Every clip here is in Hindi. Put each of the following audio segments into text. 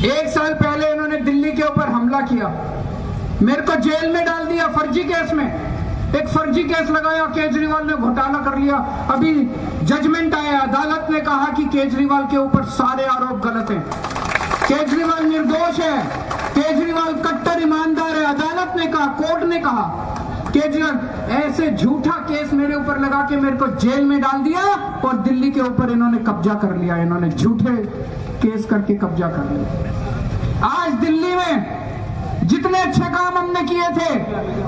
1 साल पहले इन्होंने दिल्ली के ऊपर हमला किया, मेरे को जेल में डाल दिया फर्जी केस में। एक फर्जी केस लगाया, केजरीवाल ने घोटाला कर लिया। अभी जजमेंट आया, अदालत ने कहा कि केजरीवाल के ऊपर सारे आरोप गलत हैं, केजरीवाल निर्दोष है, केजरीवाल कट्टर ईमानदार है। अदालत ने कहा, कोर्ट ने कहा, केजरीवाल ऐसे झूठा केस मेरे ऊपर लगा के मेरे को जेल में डाल दिया और दिल्ली के ऊपर इन्होंने कब्जा कर लिया। इन्होंने झूठे केस करके कब्जा कर लिया। आज दिल्ली में जितने अच्छे काम हमने किए थे,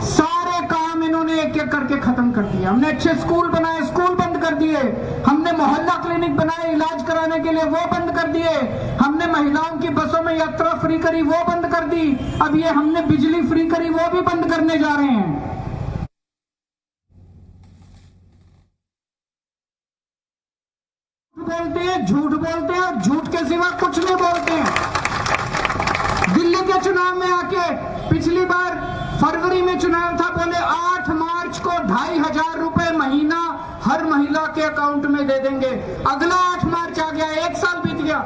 सारे काम इन्होंने एक एक करके खत्म कर दिया। हमने अच्छे स्कूल बनाए, स्कूल बंद कर दिए। हमने मोहल्ला क्लिनिक बनाए इलाज कराने के लिए, वो बंद कर दिए। हमने महिलाओं की बसों में यात्रा फ्री करी, वो बंद कर दी। अब ये हमने बिजली फ्री करी, वो भी बंद करने जा रहे हैं। बोलते हैं, झूठ बोलते हैं और झूठ के सिवा कुछ नहीं बोलते हैं। दिल्ली के चुनाव में आके पिछली बार फरवरी में चुनाव था, बोले 8 मार्च को 2500 रुपए महीना हर महिला के अकाउंट में दे देंगे। अगला 8 मार्च आ गया, 1 साल बीत गया,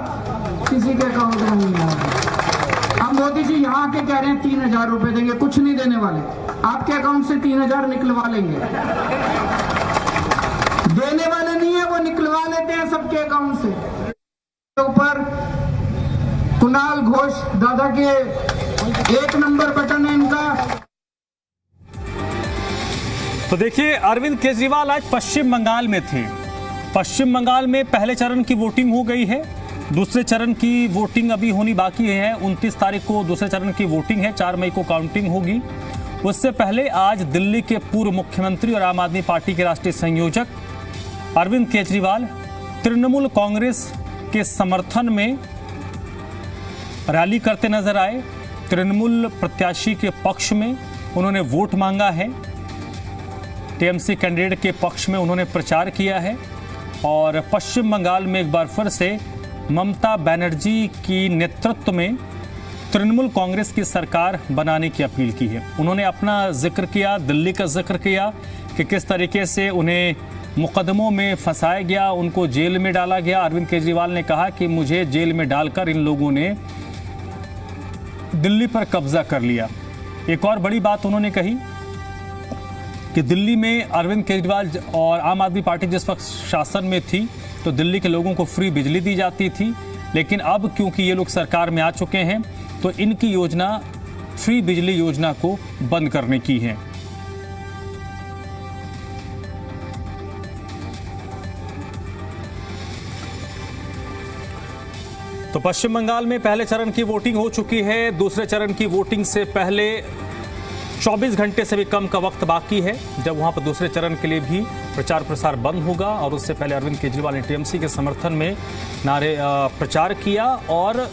किसी के अकाउंट में नहीं आया। अब मोदी जी यहाँ के कह रहे हैं 3000 रुपए देंगे, कुछ नहीं देने वाले। आपके अकाउंट से 3000 निकलवा लेंगे, देने वाले नहीं है, वो निकलवा लेते हैं सबके अकाउंट से। ऊपर कुणाल घोष दादा के 1 नंबर बटन है इनका। तो देखिए, अरविंद केजरीवाल आज पश्चिम बंगाल में थे। पश्चिम बंगाल में पहले चरण की वोटिंग हो गई है, दूसरे चरण की वोटिंग अभी होनी बाकी है। 29 तारीख को दूसरे चरण की वोटिंग है, 4 मई को काउंटिंग होगी। उससे पहले आज दिल्ली के पूर्व मुख्यमंत्री और आम आदमी पार्टी के राष्ट्रीय संयोजक अरविंद केजरीवाल तृणमूल कांग्रेस के समर्थन में रैली करते नजर आए। तृणमूल प्रत्याशी के पक्ष में उन्होंने वोट मांगा है, टीएमसी कैंडिडेट के पक्ष में उन्होंने प्रचार किया है और पश्चिम बंगाल में एक बार फिर से ममता बनर्जी की नेतृत्व में तृणमूल कांग्रेस की सरकार बनाने की अपील की है। उन्होंने अपना जिक्र किया, दिल्ली का जिक्र किया कि किस तरीके से उन्हें मुकदमों में फंसाया गया, उनको जेल में डाला गया। अरविंद केजरीवाल ने कहा कि मुझे जेल में डालकर इन लोगों ने दिल्ली पर कब्जा कर लिया। एक और बड़ी बात उन्होंने कही कि दिल्ली में अरविंद केजरीवाल और आम आदमी पार्टी जिस वक्त शासन में थी तो दिल्ली के लोगों को फ्री बिजली दी जाती थी, लेकिन अब क्योंकि ये लोग सरकार में आ चुके हैं तो इनकी योजना फ्री बिजली योजना को बंद करने की है। तो पश्चिम बंगाल में पहले चरण की वोटिंग हो चुकी है, दूसरे चरण की वोटिंग से पहले 24 घंटे से भी कम का वक्त बाकी है जब वहां पर दूसरे चरण के लिए भी प्रचार प्रसार बंद होगा। और उससे पहले अरविंद केजरीवाल ने टीएमसी के समर्थन में प्रचार किया और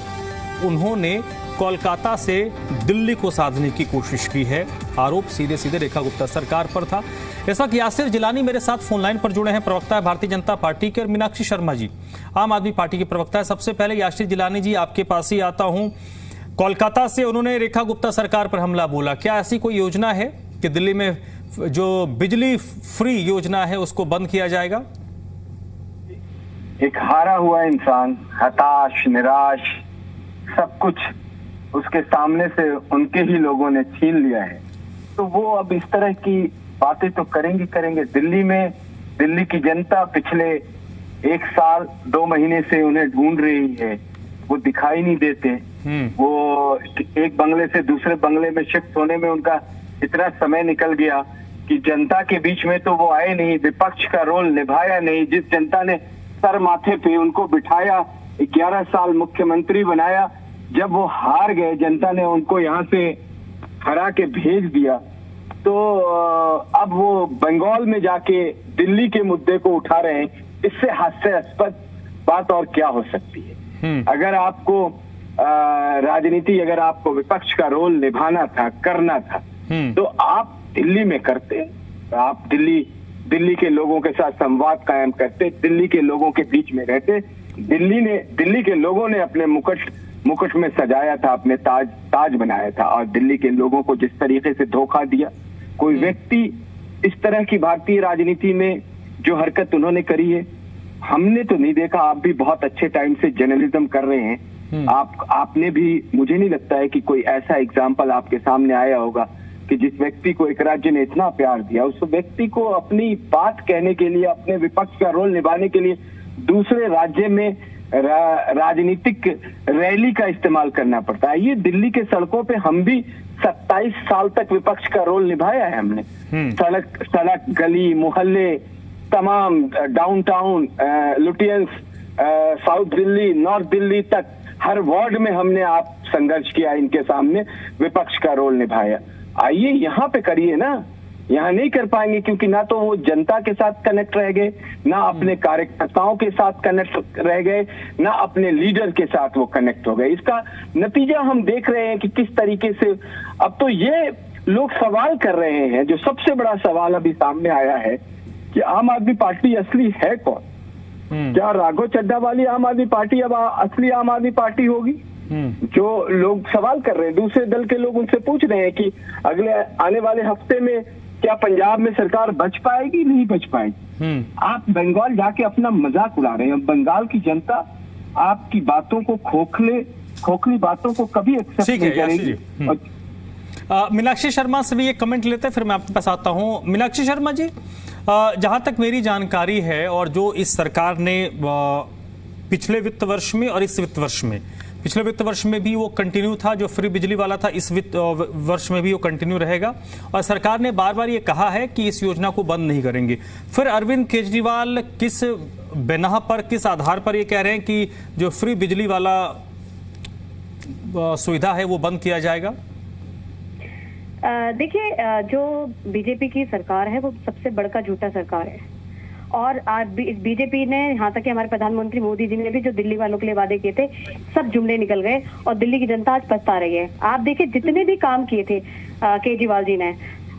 उन्होंने कोलकाता से दिल्ली को साधने की कोशिश की है। आरोप सीधे सीधे रेखा गुप्ता सरकार पर था। इस वक्त यासिर जिलानी मेरे साथ फोन लाइन पर जुड़े हैं, प्रवक्ता है भारतीय जनता पार्टी के, और मीनाक्षी शर्मा जी आम आदमी पार्टी के प्रवक्ता है। सबसे पहले यासिर जिलानी जी आपके पास ही आता हूं। कोलकाता से उन्होंने रेखा गुप्ता सरकार पर हमला बोला, क्या ऐसी कोई योजना है कि दिल्ली में जो बिजली फ्री योजना है उसको बंद किया जाएगा? एक हारा हुआ इंसान, हताश, निराश, सब कुछ उसके सामने से उनके ही लोगों ने छीन लिया है, तो वो अब इस तरह की बातें तो करेंगे। दिल्ली में दिल्ली की जनता पिछले 1 साल 2 महीने से उन्हें ढूंढ रही है, वो दिखाई नहीं देते। वो एक बंगले से दूसरे बंगले में शिफ्ट होने में उनका इतना समय निकल गया कि जनता के बीच में तो वो आए नहीं, विपक्ष का रोल निभाया नहीं। जिस जनता ने सर माथे पे उनको बिठाया, 11 साल मुख्यमंत्री बनाया, जब वो हार गए, जनता ने उनको यहाँ से हरा के भेज दिया, तो अब वो बंगाल में जाके दिल्ली के मुद्दे को उठा रहे हैं। इससे हास्यास्पद बात और क्या हो सकती है? अगर आपको राजनीति, अगर आपको विपक्ष का रोल निभाना था, करना था, तो आप दिल्ली में करते, आप दिल्ली के लोगों के साथ संवाद कायम करते, दिल्ली के लोगों के बीच में रहते। दिल्ली के लोगों ने अपने मुकुट में सजाया था, अपने ताज बनाया था, और दिल्ली के लोगों को जिस तरीके से धोखा दिया, कोई व्यक्ति इस तरह की भारतीय राजनीति में जो हरकत उन्होंने करी है, हमने तो नहीं देखा। आप भी बहुत अच्छे टाइम से जर्नलिज्म कर रहे हैं, आपने भी, मुझे नहीं लगता है कि कोई ऐसा एग्जाम्पल आपके सामने आया होगा कि जिस व्यक्ति को एक राज्य ने इतना प्यार दिया, उस व्यक्ति को अपनी बात कहने के लिए, अपने विपक्ष का रोल निभाने के लिए दूसरे राज्य में राजनीतिक रैली का इस्तेमाल करना पड़ता है। ये दिल्ली के सड़कों पे हम भी 27 साल तक विपक्ष का रोल निभाया है हमने। सड़क गली मोहल्ले तमाम, downtown, Lutyens, south Delhi, north Delhi तक हर वार्ड में हमने आप संघर्ष किया, इनके सामने विपक्ष का रोल निभाया। आइए यहाँ पे करिए ना, यहाँ नहीं कर पाएंगे क्योंकि ना तो वो जनता के साथ कनेक्ट रह गए, ना अपने कार्यकर्ताओं के साथ कनेक्ट रह गए, ना अपने लीडर के साथ वो कनेक्ट हो गए। इसका नतीजा हम देख रहे हैं कि किस तरीके से अब तो ये लोग सवाल कर रहे हैं। जो सबसे बड़ा सवाल अभी सामने आया है कि आम आदमी पार्टी असली है कौन? क्या राघव चड्ढा वाली आम आदमी पार्टी अब असली आम आदमी पार्टी होगी? जो लोग सवाल कर रहे हैं, दूसरे दल के लोग उनसे पूछ रहे हैं कि अगले आने वाले हफ्ते में क्या पंजाब में सरकार बच पाएगी, नहीं बच पाएगी? आप बंगाल जाके अपना मजाक उड़ा रहे हैं। बंगाल की जनता आपकी बातों को, खोखली बातों को कभी एक्सेप्ट नहीं करेगी। मीनाक्षी शर्मा से भी ये कमेंट लेते हैं, फिर मैं आपके पास आता हूँ। मीनाक्षी शर्मा जी, जहां तक मेरी जानकारी है और जो इस सरकार ने पिछले वित्त वर्ष में और इस वित्त वर्ष में, पिछले वित्त वर्ष में भी वो कंटिन्यू था, जो फ्री बिजली वाला था, इस वित्त वर्ष में भी वो कंटिन्यू रहेगा। और सरकार ने बार बार ये कहा है कि इस योजना को बंद नहीं करेंगे। फिर अरविंद केजरीवाल किस बिना पर, किस आधार पर ये कह रहे हैं कि जो फ्री बिजली वाला सुविधा है वो बंद किया जाएगा? देखिए, जो बीजेपी की सरकार है वो सबसे बड़का झूठा सरकार है। और आज बीजेपी ने, यहाँ तक कि हमारे प्रधानमंत्री मोदी जी ने भी जो दिल्ली वालों के लिए वादे किए थे, सब जुमले निकल गए और दिल्ली की जनता आज पछता रही है। आप देखिए, जितने भी काम किए थे केजरीवाल जी ने,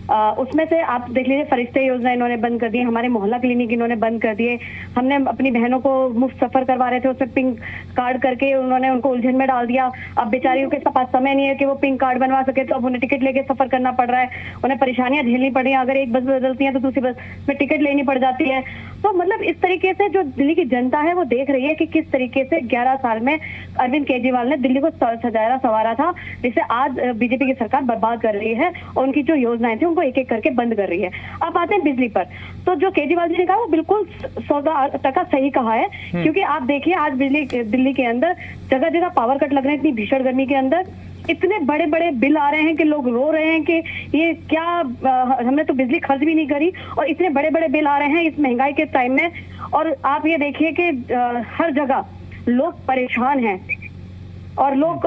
उसमें से आप देख लीजिए, फरिश्ते योजना इन्होंने बंद कर दी, हमारे मोहल्ला क्लिनिक इन्होंने बंद कर दिए। हमने अपनी बहनों को मुफ्त सफर करवा रहे थे, उसमें पिंक कार्ड करके उन्होंने उनको उलझन में डाल दिया। अब बेचारियों के पास समय नहीं है कि वो पिंक कार्ड बनवा सके, तो अब उन्हें टिकट लेके सफर करना पड़ रहा है, उन्हें परेशानियां झेलनी पड़ रही है। अगर एक बस बदलती है तो दूसरी बस में टिकट लेनी पड़ जाती है। तो मतलब इस तरीके से जो दिल्ली की जनता है वो देख रही है कि किस तरीके से 11 साल में अरविंद केजरीवाल ने दिल्ली को सजाया संवारा था, जिसे आज बीजेपी की सरकार बर्बाद कर रही है और उनकी जो योजनाएं थी उनको एक एक करके बंद कर रही है। अब आते हैं बिजली पर, तो जो केजरीवाल जी ने कहा वो बिल्कुल 100% सही कहा है। क्योंकि आप देखिए, आज दिल्ली के अंदर जगह जगह पावर कट लग रहे हैं, इतनी भीषण गर्मी के अंदर इतने बड़े बड़े बिल आ रहे हैं कि लोग रो रहे हैं कि ये क्या, हमने तो बिजली खर्च भी नहीं करी और इतने बड़े बड़े बिल आ रहे हैं इस महंगाई के टाइम में। और आप ये देखिए कि हर जगह लोग परेशान हैं और लोग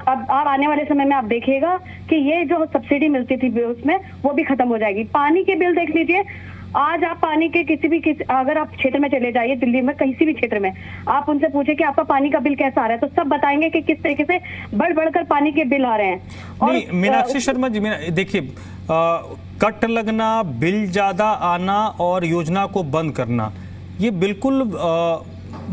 अब आने वाले समय में आप देखिएगा कि ये जो सब्सिडी मिलती थी उसमें वो भी खत्म हो जाएगी। पानी के बिल देख लीजिए, आज आप पानी के अगर आप क्षेत्र में चले जाइए, दिल्ली में किसी भी क्षेत्र में, आप उनसे पूछे कि आपका पानी का बिल कैसा आ रहा है, तो सब बताएंगे कि किस तरीके से बढ़ पानी के बिल आ रहे हैं। नहीं, मीनाक्षी शर्मा जी, देखिए, कट लगना, बिल ज्यादा आना और योजना को बंद करना, ये बिल्कुल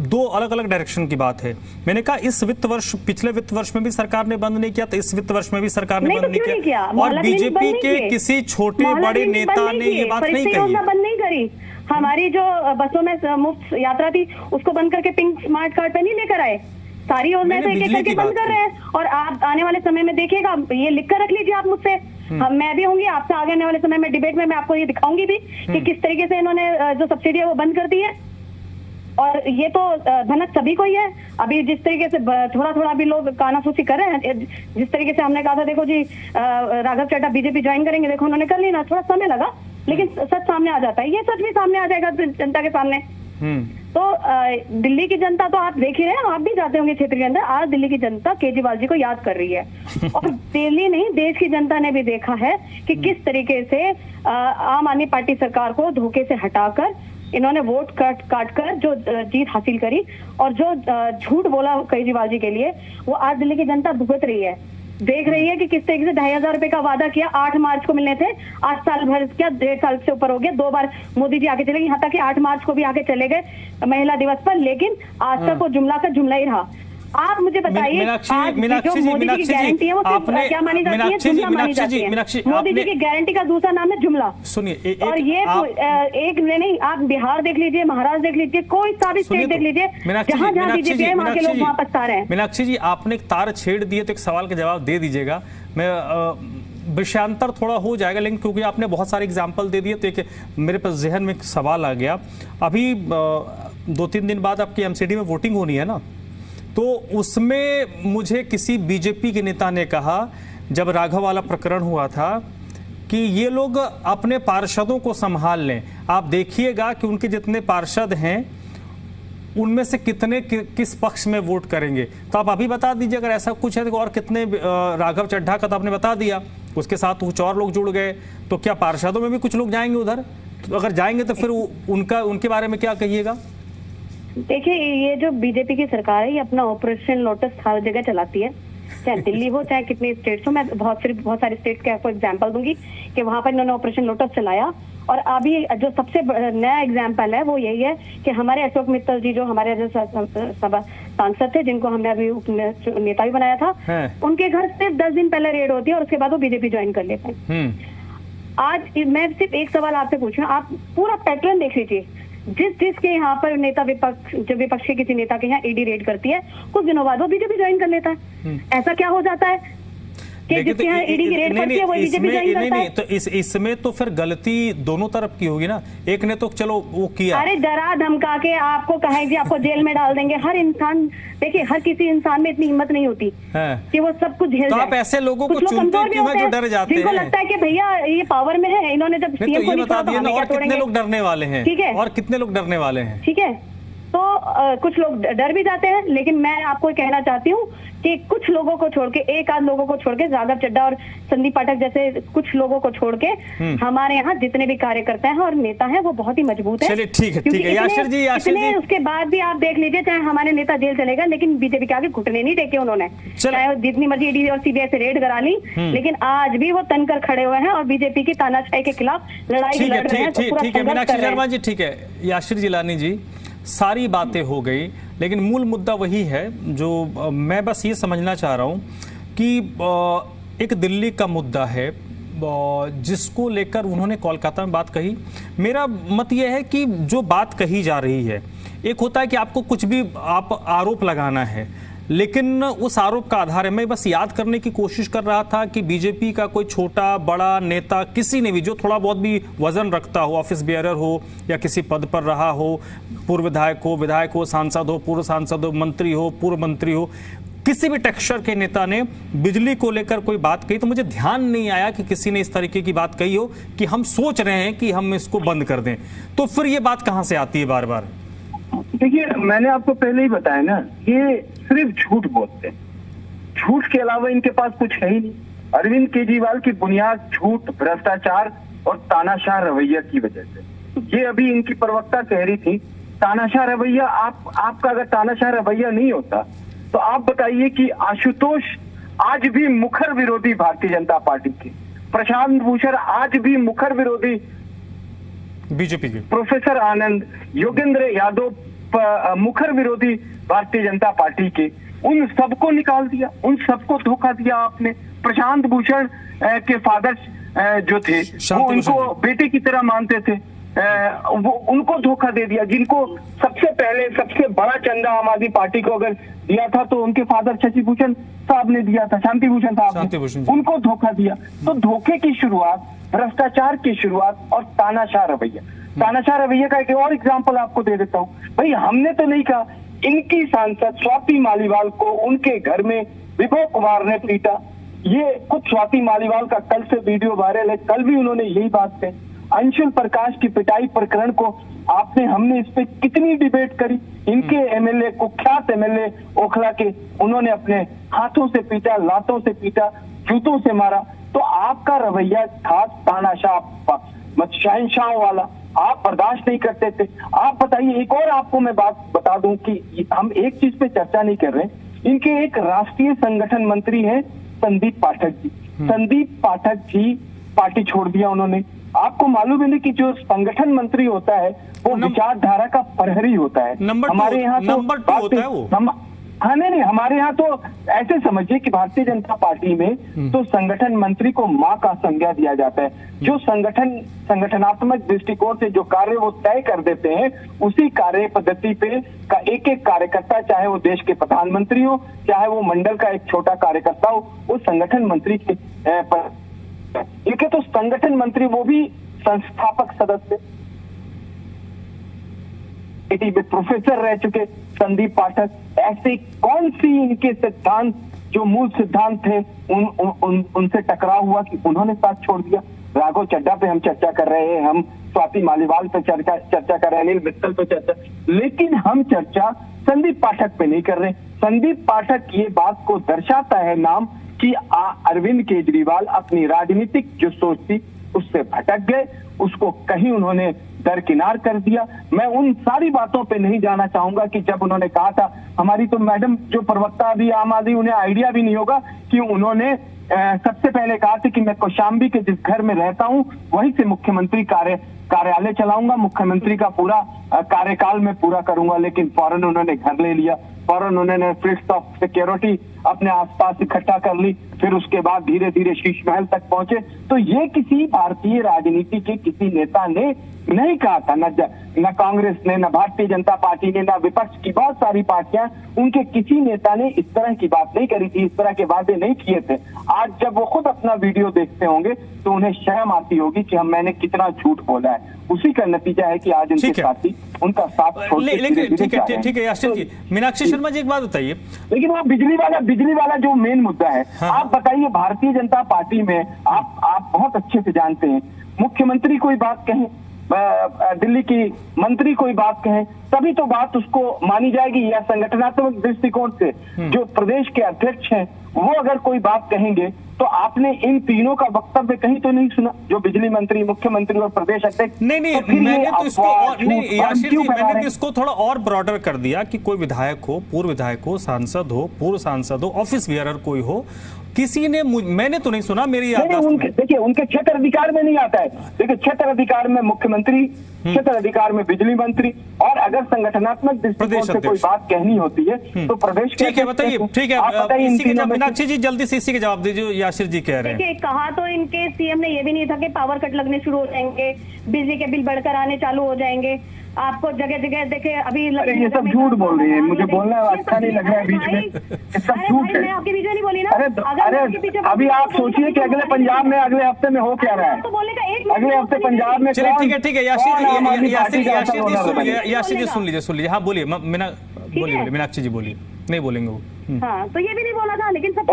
दो अलग अलग डायरेक्शन की बात है। मैंने कहा इस वित्त वर्ष, पिछले वित्त वर्ष में भी सरकार ने बंद नहीं किया, तो इस वित्त वर्ष में भी सरकार ने बंद नहीं किया। और बीजेपी के किसी छोटे बड़े नेता ने ये बात नहीं कही, बंद नहीं करी। हमारी जो बसों में मुफ्त यात्रा थी उसको बंद करके पिंक स्मार्ट कार्ड पे नहीं लेकर आए। सारी योजनाएं तो एक एक करके बंद कर रहे हैं। और आप आने वाले समय में देखिएगा, ये लिख कर रख लीजिए आप मुझसे, मैं भी होंगी आपसे आगे आने वाले समय में डिबेट में, मैं आपको ये दिखाऊंगी भी कि किस तरीके से इन्होंने जो सब्सिडी है वो बंद कर दी है। और ये तो धनक सभी को ही है। अभी जिस तरीके से थोड़ा थोड़ा भी लोग कानाफूसी कर रहे हैं, जिस तरीके से हमने कहा था, देखो जी राघव चड्ढा बीजेपी ज्वाइन करेंगे, देखो उन्होंने कर ली ना, थोड़ा समय लगा लेकिन सच सामने आ जाता है। ये सच भी सामने आ जाएगा जनता के सामने। तो दिल्ली की जनता तो आप देख ही रहे हैं, आप भी जाते होंगे क्षेत्र के अंदर, आज दिल्ली की जनता केजरीवाल जी को याद कर रही है। और दिल्ली नहीं, देश की जनता ने भी देखा है कि किस तरीके से आम आदमी पार्टी सरकार को धोखे से हटाकर इन्होंने वोट काट कर जो जीत हासिल करी और जो झूठ बोला केजरीवाल जी के लिए, वो आज दिल्ली की जनता भुगत रही है। देख रही है कि किस तरीके से 2,500 रुपए का वादा किया, 8 मार्च को मिलने थे, आज साल भर क्या 1.5 साल से ऊपर हो गया, 2 बार मोदी जी आके चले गए, यहाँ तक कि 8 मार्च को भी आके चले गए महिला दिवस पर, लेकिन आज तक वो जुमला का जुमला ही रहा। आप मुझे बताइए, मीनाक्षी जी, मोदी जी की गारंटी है वो सिर्फ क्या मानी जाती है? जुमला मानी जाती है। मोदी जी की गारंटी का दूसरा नाम है जुमला। सुनिए, और ये एक नहीं, आप बिहार देख लीजिए, महाराष्ट्र देख लीजिए, कोई सा भी स्टेट देख लीजिए, जहां जहां बीजेपी है वहां के लोग वहां पछता रहे हैं। मीनाक्षी जी, आपने एक तार छेड़ दिए तो एक सवाल का जवाब दे दीजिएगा। मैं विषयांतर थोड़ा हो जाएगा, लेकिन क्योंकि आपने बहुत सारे एग्जाम्पल दे दिए तो एक मेरे पास जहन में एक सवाल आ गया। अभी 2-3 दिन बाद आपकी एमसीडी में वोटिंग होनी है ना, तो उसमें मुझे किसी बीजेपी के नेता ने कहा, जब राघव वाला प्रकरण हुआ था, कि ये लोग अपने पार्षदों को संभाल लें। आप देखिएगा कि उनके जितने पार्षद हैं उनमें से कितने किस पक्ष में वोट करेंगे। तो आप अभी बता दीजिए अगर ऐसा कुछ है तो, और कितने राघव चड्ढा का तो आपने बता दिया, उसके साथ कुछ और लोग जुड़ गए, तो क्या पार्षदों में भी कुछ लोग जाएंगे उधर? तो अगर जाएंगे तो फिर उनके बारे में क्या कहिएगा? देखिए, ये जो बीजेपी की सरकार है, ये अपना ऑपरेशन लोटस हर जगह चलाती है, चाहे दिल्ली हो चाहे कितने स्टेट्स हो। मैं बहुत सारे स्टेट्स के आपको एग्जांपल दूंगी कि वहां पर इन्होंने ऑपरेशन लोटस चलाया। और अभी जो सबसे नया एग्जांपल है वो यही है कि हमारे अशोक मित्तल जी, जो हमारे सांसद थे, जिनको हमने अभी नेता भी बनाया था, उनके घर सिर्फ 10 दिन पहले रेड होती है और उसके बाद वो बीजेपी ज्वाइन कर लेते हैं। आज मैं सिर्फ एक सवाल आपसे पूछ रहा हूँ, आप पूरा पैटर्न देख लीजिए। जिसके यहाँ पर नेता विपक्ष के किसी नेता के यहाँ ईडी रेड करती है, कुछ दिनों बाद वो बीजेपी ज्वाइन कर लेता है। ऐसा क्या हो जाता है कि जिसके यहाँ ईडी की रेड पड़ती है वो बीजेपी ज्वाइन करता है? तो इसमें तो फिर गलती दोनों तरफ की होगी ना। एक ने तो चलो वो किया, अरे डरा धमका के आपको कहेंगे, आपको जेल में डाल देंगे। हर इंसान, देखिए, हर किसी इंसान में इतनी हिम्मत नहीं होती कि वो सब कुछ झेल तो जाए। आप ऐसे लोगों को चुनते क्यों हैं जो डर जाते हैं? जिनको लगता है कि भैया ये पावर में है, इन्होंने जब सीएम को ये बता दिया ना, और कितने लोग डरने वाले हैं? ठीक है, और कितने लोग डरने वाले हैं? ठीक है, तो कुछ लोग डर भी जाते हैं, लेकिन मैं आपको कहना चाहती हूँ कि कुछ लोगों को छोड़ के, एक आध लोगों को छोड़ के, राघव चड्ढा और संदीप पाठक जैसे कुछ लोगों को छोड़ के हमारे यहाँ जितने भी कार्यकर्ता हैं और नेता हैं वो बहुत ही मजबूत है। चलिए ठीक है। याशिर जी, उसके बाद भी आप देख लीजिए, चाहे हमारे नेता जेल चलेगा, लेकिन बीजेपी के आगे घुटने नहीं टेके उन्होंने। चाहे जितनी मर्जी ईडी और सीबीआई से रेड करा ली, लेकिन आज भी वो तनकर खड़े हुए हैं और बीजेपी की तानाशाही के खिलाफ लड़ाई लड़ रहे हैं। ठीक है मीनाक्षी शर्मा जी, ठीक है। याशिर जिलानी जी, सारी बातें हो गई, लेकिन मूल मुद्दा वही है जो मैं बस ये समझना चाह रहा हूँ कि एक दिल्ली का मुद्दा है जिसको लेकर उन्होंने कोलकाता में बात कही। मेरा मत यह है कि जो बात कही जा रही है, एक होता है कि आपको कुछ भी आप आरोप लगाना है, लेकिन उस आरोप का आधार है। मैं बस याद करने की कोशिश कर रहा था कि बीजेपी का कोई छोटा बड़ा नेता, किसी ने भी जो थोड़ा बहुत भी वजन रखता हो, ऑफिस बेयरर हो या किसी पद पर रहा हो, पूर्व विधायक हो, सांसद हो, पूर्व सांसद हो, मंत्री हो, पूर्व मंत्री हो, किसी भी टेक्सचर के नेता ने बिजली को लेकर कोई बात कही, तो मुझे ध्यान नहीं आया कि किसी ने इस तरीके की बात कही हो कि हम सोच रहे हैं कि हम इसको बंद कर दें। तो फिर ये बात कहां से आती है बार बार? देखिए, मैंने आपको पहले ही बताया ना, ये सिर्फ झूठ बोलते हैं। झूठ के अलावा इनके पास कुछ है ही नहीं। अरविंद केजरीवाल की बुनियाद झूठ, भ्रष्टाचार और तानाशाह रवैया की वजह से। ये अभी इनकी प्रवक्ता कह रही थी, तानाशाह रवैया, आपका अगर तानाशाह रवैया नहीं होता तो आप बताइए कि आशुतोष आज भी मुखर विरोधी भारतीय जनता पार्टी के, प्रशांत भूषण आज भी मुखर विरोधी बीजेपी के, प्रोफेसर आनंद, योगेंद्र यादव मुखर विरोधी भारतीय जनता पार्टी के, उन सबको निकाल दिया, उन सबको धोखा दिया आपने। प्रशांत भूषण के फादर जो थे वो उनको बेटे की तरह मानते थे, वो उनको धोखा दे दिया। जिनको सबसे पहले सबसे बड़ा चंदा आम आदमी पार्टी को अगर दिया था तो उनके फादर शशि भूषण साहब ने दिया था, शांति भूषण साहब ने, उनको धोखा दिया। तो धोखे की शुरुआत, भ्रष्टाचार की शुरुआत और तानाशाह रवैया। तानाशाह रवैया का एक और एग्जाम्पल आपको दे देता हूँ। भाई, हमने तो नहीं कहा, इनकी सांसद स्वाति मालीवाल को उनके घर में विभव कुमार ने पीटा। ये खुद स्वाति मालीवाल का कल से वीडियो वायरल है, कल भी उन्होंने यही बात कही। अंशुल प्रकाश की पिटाई प्रकरण को हमने इस पे कितनी डिबेट करी। इनके एमएलए, कुख्यात एमएलए ओखला के, उन्होंने अपने हाथों से पीटा, लातों से पीटा, जूतों से मारा। तो आपका रवैया था तानाशाह, शहंशाह वाला, आप बर्दाश्त नहीं करते थे। आप बताइए, एक और आपको मैं बात बता दूं कि हम एक चीज पे चर्चा नहीं कर रहे। इनके एक राष्ट्रीय संगठन मंत्री है संदीप पाठक जी। संदीप पाठक जी पार्टी छोड़ दिया उन्होंने। आपको मालूम है कि जो संगठन मंत्री होता है वो विचारधारा का प्रहरी होता है। हमारे यहाँ तो नंबर 2 होता है वो। हाँ नहीं, हमारे यहाँ तो ऐसे समझिए कि भारतीय जनता पार्टी में तो संगठन मंत्री को माँ का संज्ञा दिया जाता है। जो संगठनात्मक दृष्टिकोण से जो कार्य वो तय कर देते हैं, उसी कार्य पद्धति पे का एक एक कार्यकर्ता, चाहे वो देश के प्रधानमंत्री हो, चाहे वो मंडल का एक छोटा कार्यकर्ता हो, वो संगठन मंत्री के एक तो संगठन मंत्री, वो भी संस्थापक सदस्य, में प्रोफेसर रह चुके संदीप पाठक, ऐसे कौन सी इनके सिद्धांत जो मूल सिद्धांत थे उनसे टकराव हुआ कि उन्होंने साथ छोड़ दिया। राघव चड्ढा पे हम चर्चा कर रहे हैं, हम स्वाति मालीवाल पे चर्चा कर रहे हैं, अनिल मित्तल पे चर्चा, लेकिन हम चर्चा संदीप पाठक पे नहीं कर रहे। संदीप पाठक ये बात को दर्शाता है नाम कि अरविंद केजरीवाल अपनी राजनीतिक जो सोच थी उससे भटक गए, उसको कहीं उन्होंने दरकिनार कर दिया। मैं उन सारी बातों पे नहीं जाना चाहूंगा कि जब उन्होंने कहा था, हमारी तो मैडम जो प्रवक्ता अभी आम आदमी, उन्हें आइडिया भी नहीं होगा कि उन्होंने सबसे पहले कहा था कि मैं कौशाम्बी के जिस घर में रहता हूं वहीं से मुख्यमंत्री कार्यालय चलाऊंगा, मुख्यमंत्री का पूरा कार्यकाल में पूरा करूंगा, लेकिन फौरन उन्होंने घर ले लिया, फौरन उन्होंने फ्रिट्स ऑफ सिक्योरिटी अपने आसपास इकट्ठा कर ली, फिर उसके बाद धीरे धीरे शीश महल तक पहुंचे। तो ये किसी भारतीय राजनीति के किसी नेता ने नहीं कहा था, न कांग्रेस ने, न भारतीय जनता पार्टी ने, न विपक्ष की बहुत सारी पार्टियां, उनके किसी नेता ने इस तरह की बात नहीं करी थी, इस तरह के वादे नहीं किए थे। आज जब वो खुद अपना वीडियो देखते होंगे तो उन्हें शर्म आती होगी कि मैंने कितना झूठ बोला है। उसी का नतीजा है कि आज उनके साथी उनका साथ छोड़ के लेकिन ठीक है याशिर जी, मीनाक्षी शर्मा जी एक बात बताइए, लेकिन वो बिजली वाला जो मेन मुद्दा है, हाँ। आप बताइए भारतीय जनता पार्टी में आप बहुत अच्छे से जानते हैं, मुख्यमंत्री कोई बात कहें, दिल्ली की मंत्री कोई बात कहें, तभी तो बात उसको मानी जाएगी, या संगठनात्मक दृष्टिकोण से जो प्रदेश के अध्यक्ष हैं वो अगर कोई बात कहेंगे तो आपने इन तीनों का वक्तव्य कहीं तो नहीं सुना, जो बिजली मंत्री, मुख्यमंत्री और प्रदेश अध्यक्ष। नहीं, तो मैंने तो इसको नहीं याशिर जी, मैंने तो इसको थोड़ा और ब्रॉडर कर दिया कि कोई विधायक हो, पूर्व विधायक हो, सांसद हो, पूर्व सांसद हो, ऑफिस बियरर कोई हो, किसी ने मैंने तो नहीं सुना, मेरी याददाश्त में देखिए उनके क्षेत्र अधिकार में नहीं आता है। देखिए क्षेत्र अधिकार में मुख्यमंत्री, क्षेत्र अधिकार में बिजली मंत्री, और अगर संगठनात्मक दृष्टिकोण से कोई बात कहनी होती है तो प्रदेश के, ठीक है बताइए, ठीक है इसी के जवाब मीनाक्षी जी जल्दी से इसी के जवाब दीजिए, याशिर जी कह रहे हैं। देखिए कहा तो इनके सीएम ने ये भी नहीं था कि पावर कट लगने शुरू हो जाएंगे, बिजली के बिल बढ़कर आने चालू हो जाएंगे, आपको जगह जगह देखे अभी। ये सब झूठ बोल रही है, मुझे बोलना अच्छा नहीं लग रहा है बीच में, ये सब झूठ है। मैं आपके बीच में नहीं बोली ना। अरे अभी आप सोचिए कि अगले पंजाब में अगले हफ्ते में हो क्या रहा है, तो बोलने का एक अगले हफ्ते पंजाब में। ठीक है याशिर जी सुन लीजिए, हाँ बोलिए मीनाक्षी जी बोलिए, नहीं बोलेंगे वो। हाँ तो ये भी नहीं बोला था, लेकिन सब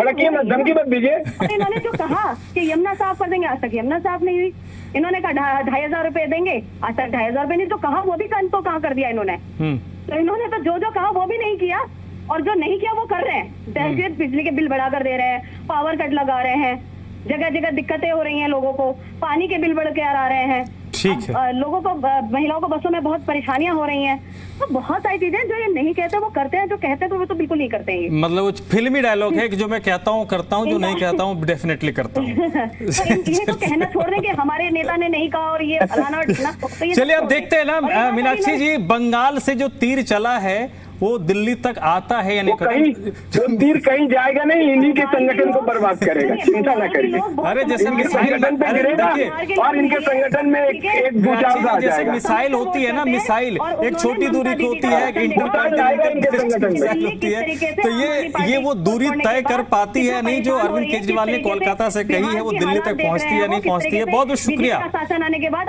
धमकी मत दीजिए। इन्होंने जो कहा कि यमुना साफ कर देंगे, आज तक यमुना साफ नहीं हुई। इन्होंने कहा 2,500 रुपए देंगे, आज तक 2,500 रुपए नहीं, जो कहा वो भी तो कहाँ कर दिया इन्होंने। तो इन्होंने तो जो कहा वो भी नहीं किया, और जो नहीं किया वो कर रहे हैं। दहशत बिजली के बिल बढ़ाकर दे रहे हैं, पावर कट लगा रहे हैं, जगह जगह दिक्कतें हो रही हैं लोगों को, पानी के बिल बढ़ के आ रहे हैं, ठीक है, लोगों को, महिलाओं को बसों में बहुत परेशानियां हो रही हैं। तो बहुत सारी चीजें जो ये नहीं कहते वो करते हैं, जो कहते हैं तो वो तो बिल्कुल नहीं करते हैं। मतलब वो फिल्मी डायलॉग है कि जो मैं कहता हूँ करता हूँ, जो नहीं कहता हूँ डेफिनेटली करता हूँ। तो इन्हें तो कहना छोड़ दें कि हमारे नेता ने नहीं कहा और ये फलाना और ढिकना। चलिए अब देखते हैं ना मीनाक्षी जी, बंगाल से जो तीर चला है वो दिल्ली तक आता है या नहीं? कहीं तीर कहीं जाएगा नहीं, इन्हीं के संगठन को बर्बाद करेगा, चिंता न करिए। अरे जैसे संगठन पे गिरेगा और इनके संगठन में एक भूचाल आ जैसे जाएगा। मिसाइल होती है ना, मिसाइल एक छोटी दूरी की होती है, इंटरकॉन्टिनेंटल होती है, तो ये वो दूरी तय कर पाती है नहीं जो अरविंद केजरीवाल ने कोलकाता से कही है, वो दिल्ली तक पहुंचती है नहीं पहुंचती है। बहुत बहुत शुक्रिया। शासन आने के बाद